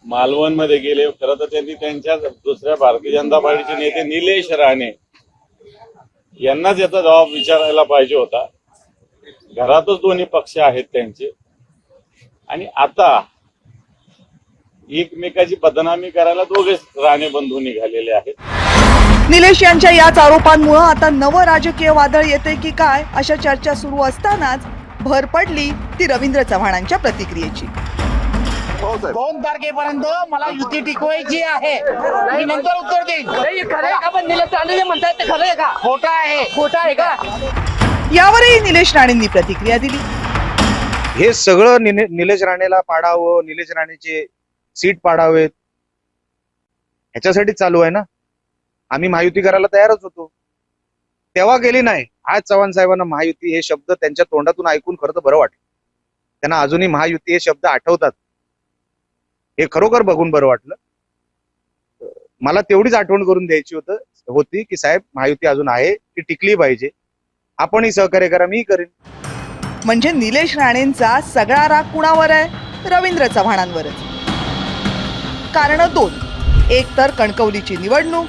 मालवणमध्ये गेले. खरं तर त्यांनी त्यांच्या दुसऱ्या भारतीय जनता पार्टीचे नेते निलेश राणे यांनाच याचा जबाब विचारायला पाहिजे होता. घरातच दोन्ही पक्ष आहेत त्यांचे आणि आता एकमेकाची बदनामी करायला दोघेच राणे बंधू निघालेले आहेत. निलेश यांच्या याच आरोपांमुळे आता नवं राजकीय वादळ येते की काय अशा चर्चा सुरू असतानाच भर पडली ती रवींद्र चव्हाणांच्या प्रतिक्रियेची. 2 तारखेपर्यंत मला युती टिकवायची आहे. मी नंतर उत्तर देईन. खरं आहे का? पण निलेश राणे जे म्हणतात ते खरं आहे का? खोटं आहे. खोटं आहे का? यावरही निलेश राणेंनी प्रतिक्रिया दिली. हे सगळं निलेश राणेला पाडावं, निलेश राणेचे सीट पाडावेत ह्याच्यासाठी चालू आहे ना. आम्ही महायुती करायला तयारच होतो, तेव्हा गेली नाही. आज चव्हाण साहेबांना महायुती हे शब्द त्यांच्या तोंडातून ऐकून खरं तर बरं वाटलं. त्यांना अजूनही महायुती हे शब्द आठवतात, हे खरोखर बघून बरं वाटलं. मला तेवढीच आठवण करून द्यायची होती की साहेब महायुती अजून आहे, ती टिकली पाहिजे. आपणही सहकार्य करा, मी करेन. म्हणजे निलेश राणेंचा सगळा राग कुणावर आहे? रवींद्र चव्हाणांवरच. कारण 2. एक तर कणकवलीची निवडणूक,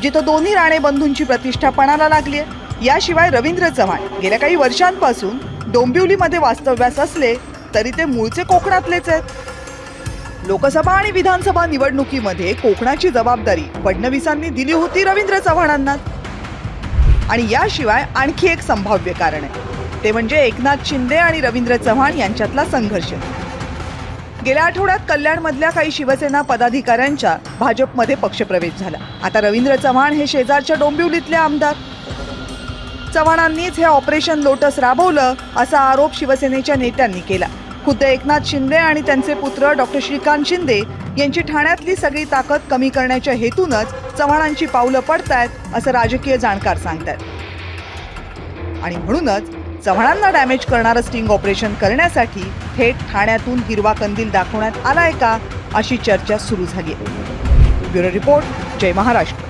जिथं दोन्ही राणे बंधूंची प्रतिष्ठा पणाला लागली आहे. याशिवाय रवींद्र चव्हाण गेल्या काही वर्षांपासून डोंबिवलीमध्ये वास्तव्यास असले तरी ते मूळचे कोकणातलेच आहेत. लोकसभा आणि विधानसभा निवडणुकीमध्ये कोकणाची जबाबदारी फडणवीसांनी दिली होती रवींद्र चव्हाणांना. आणि याशिवाय आणखी एक संभाव्य कारण आहे, ते म्हणजे एकनाथ शिंदे आणि रवींद्र चव्हाण यांच्यातला संघर्ष. गेल्या आठवड्यात कल्याणमधल्या काही शिवसेना पदाधिकाऱ्यांच्या भाजपमध्ये पक्षप्रवेश झाला. आता रवींद्र चव्हाण हे शेजारच्या डोंबिवलीतले आमदार. चव्हाणांनीच हे ऑपरेशन लोटस राबवलं असा आरोप शिवसेनेच्या नेत्यांनी केला. खुद्द एकनाथ शिंदे आणि त्यांचे पुत्र डॉक्टर श्रीकांत शिंदे यांची ठाण्यातली सगळी ताकद कमी करण्याच्या हेतूनच चव्हाणांची पावलं पडतायत असं राजकीय जाणकार सांगतात. आणि म्हणूनच चव्हाणांना डॅमेज करणारं स्टिंग ऑपरेशन करण्यासाठी थेट ठाण्यातून हिरवा कंदील दाखवण्यात आलाय का अशी चर्चा सुरू झाली आहे. ब्युरो रिपोर्ट, जय महाराष्ट्र.